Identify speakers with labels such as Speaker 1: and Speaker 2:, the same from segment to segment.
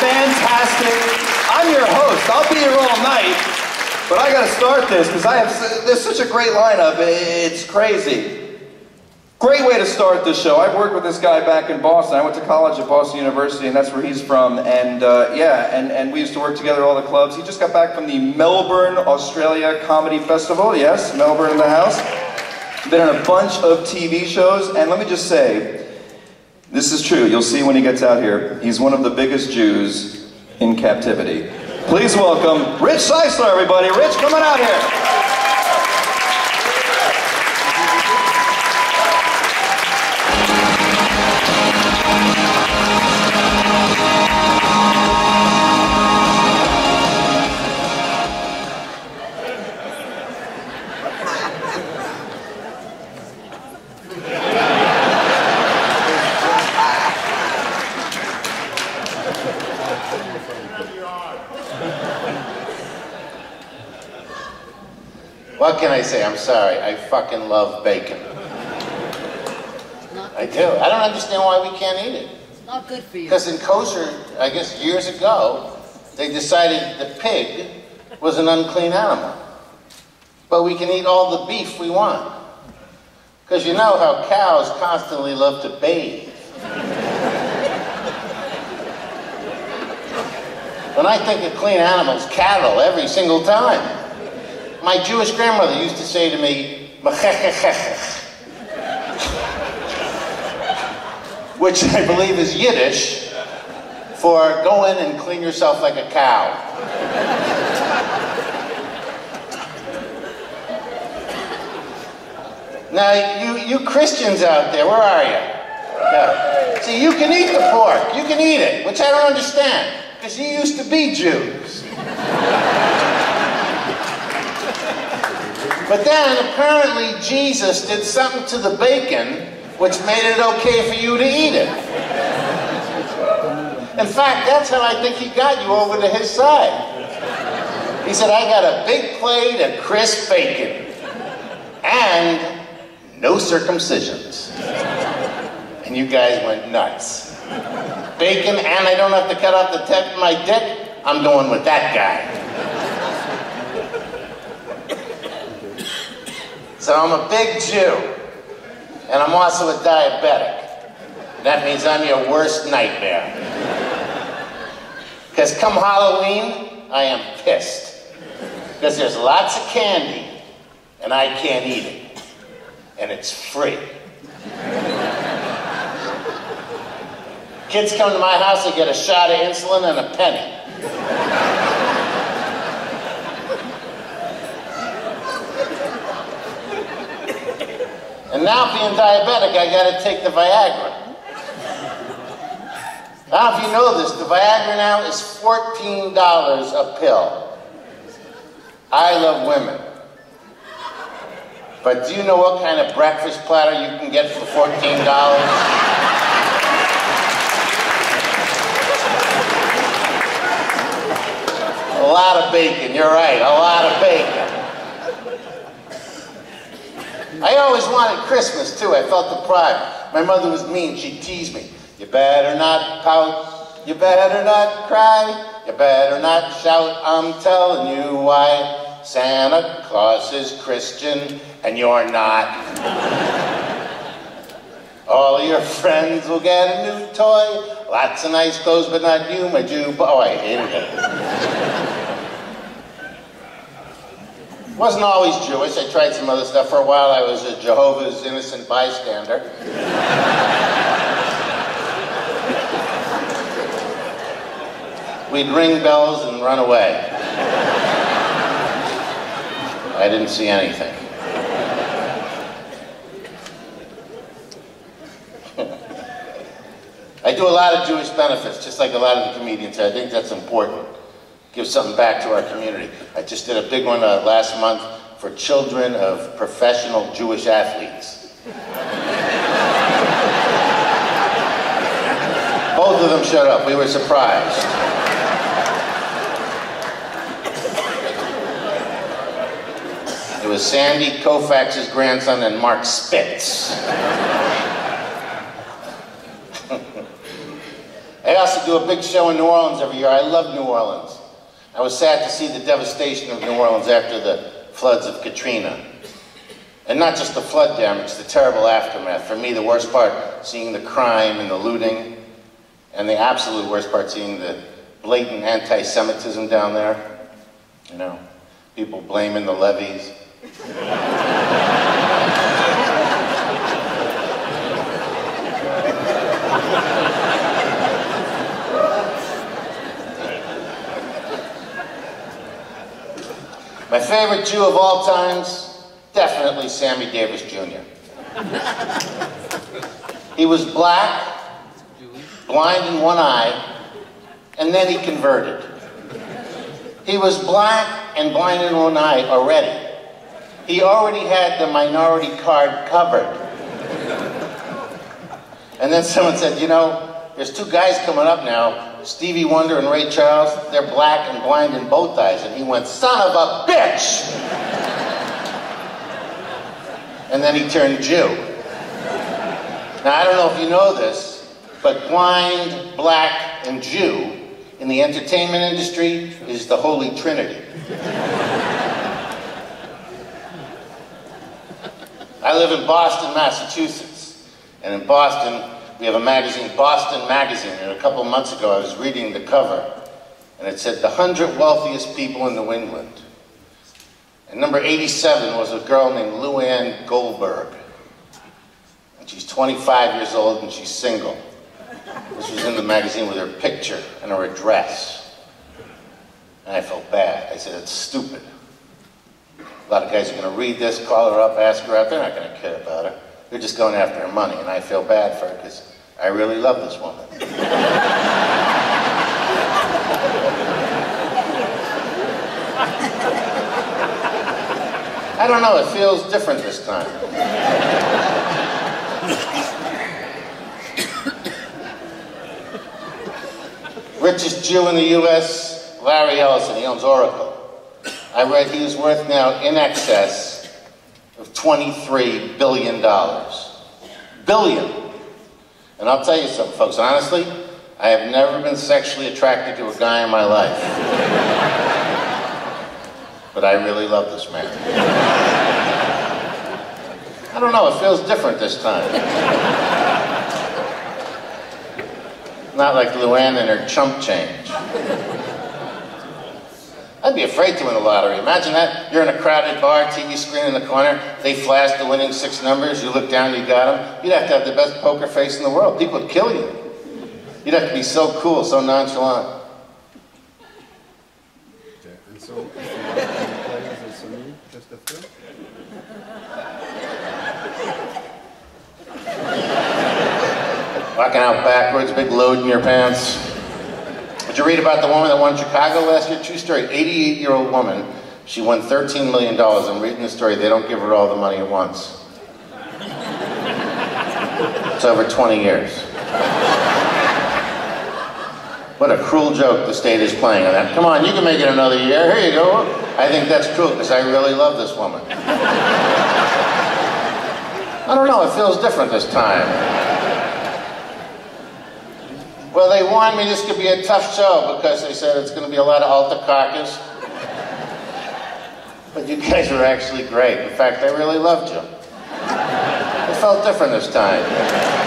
Speaker 1: fantastic. I'm your host. I'll be here all night, but I gotta start this because there's such a great lineup. It's crazy. Great way to start this show. I've worked with this guy back in Boston. I went to college at Boston University, and that's where he's from. And and we used to work together at all the clubs. He just got back from the Melbourne, Australia Comedy Festival. Yes, Melbourne in the house. Been in a bunch of TV shows, and let me just say, this is true. You'll see when he gets out here. He's one of the biggest Jews in captivity. Please welcome Rich Ceisler, everybody. Rich, come on out here.
Speaker 2: What can I say? I'm sorry. I fucking love bacon. I do. I don't understand why we can't eat it.
Speaker 3: It's not good for you.
Speaker 2: Because in kosher, I guess years ago, they decided the pig was an unclean animal. But we can eat all the beef we want. Because you know how cows constantly love to bathe. When I think of clean animals, cattle every single time. My Jewish grandmother used to say to me, which I believe is Yiddish for go in and clean yourself like a cow. Now, you Christians out there, where are you? Yeah. See, you can eat the pork, you can eat it, which I don't understand, because you used to be Jews. But then, apparently, Jesus did something to the bacon which made it okay for you to eat it. In fact, that's how I think he got you over to his side. He said, I got a big plate of crisp bacon and no circumcisions. And you guys went nuts. Bacon and I don't have to cut off the tip of my dick? I'm going with that guy. So I'm a big Jew, and I'm also a diabetic. That means I'm your worst nightmare. Because come Halloween, I am pissed. Because there's lots of candy, and I can't eat it. And it's free. Kids come to my house, they get a shot of insulin and a penny. And now, being diabetic, I gotta take the Viagra. I don't know if you know this, the Viagra now is $14 a pill. I love women. But do you know what kind of breakfast platter you can get for $14? A lot of bacon, you're right, a lot of bacon. I always wanted Christmas, too. I felt deprived. My mother was mean. She'd tease me. You better not pout. You better not cry. You better not shout. I'm telling you why. Santa Claus is Christian, and you're not. All of your friends will get a new toy. Lots of nice clothes, but not you, my Jew. Oh, I hated it. Wasn't always Jewish. I tried some other stuff. For a while, I was a Jehovah's innocent bystander. We'd ring bells and run away. I didn't see anything. I do a lot of Jewish benefits, just like a lot of the comedians. I think that's important. Give something back to our community. I just did a big one last month for children of professional Jewish athletes. Both of them showed up. We were surprised. It was Sandy Koufax's grandson and Mark Spitz. I I also do a big show in New Orleans every year. I love New Orleans. I was sad to see the devastation of New Orleans after the floods of Katrina. And not just the flood damage, the terrible aftermath. For me, the worst part, seeing the crime and the looting, and the absolute worst part, seeing the blatant anti-Semitism down there. You know, people blaming the levees. My favorite Jew of all times, definitely Sammy Davis Jr. He was black, blind in one eye, and then he converted. He was black and blind in one eye already. He already had the minority card covered. And then someone said, you know, there's two guys coming up now, Stevie Wonder and Ray Charles. They're black and blind in both eyes. And he went, son of a bitch! And then he turned Jew. Now, I don't know if you know this, but blind, black, and Jew in the entertainment industry is the Holy Trinity. I live in Boston, Massachusetts. And in Boston, we have a magazine, Boston Magazine. And a couple months ago, I was reading the cover. And it said, the 100 wealthiest people in New England. And number 87 was a girl named Lou Ann Goldberg. And she's 25 years old and she's single. This was in the magazine with her picture and her address. And I felt bad. I said, it's stupid. A lot of guys are going to read this, call her up, ask her out. They're not going to care about her. They're just going after her money. And I feel bad for her because I really love this woman. I don't know, it feels different this time. Richest Jew in the U.S., Larry Ellison, he owns Oracle. I read he was worth now in excess of $23 billion. Billion. And I'll tell you something, folks, honestly, I have never been sexually attracted to a guy in my life. But I really love this man. I don't know, it feels different this time. Not like Luann and her chump change. I'd be afraid to win the lottery. Imagine that. You're in a crowded bar, TV screen in the corner, they flash the winning 6 numbers, you look down, you got them. You'd have to have the best poker face in the world. People would kill you. You'd have to be so cool, so nonchalant.
Speaker 3: And so, if you play as a saloon, just a few?
Speaker 2: Walking out backwards, big load in your pants. Did you read about the woman that won Chicago last year? True story, 88-year-old woman. She won $13 million. I'm reading the story. They don't give her all the money at once. It's over 20 years. What a cruel joke the state is playing on that. Come on, you can make it another year. Here you go. I think that's cruel because I really love this woman. I don't know, it feels different this time. Well, they warned me this could be a tough show because they said it's going to be a lot of altar carcass. But you guys were actually great. In fact, I really loved you. It felt different this time.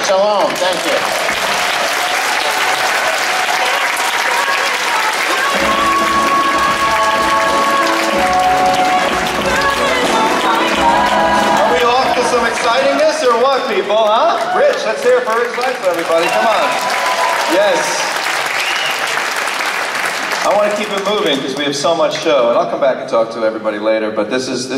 Speaker 2: Shalom, thank you.
Speaker 1: Are we off to some excitingness or what, people, huh? Rich, let's hear it for Rich Ceisler, everybody. Come on. Yes. I want to keep it moving because we have so much show, and I'll come back and talk to everybody later, but this is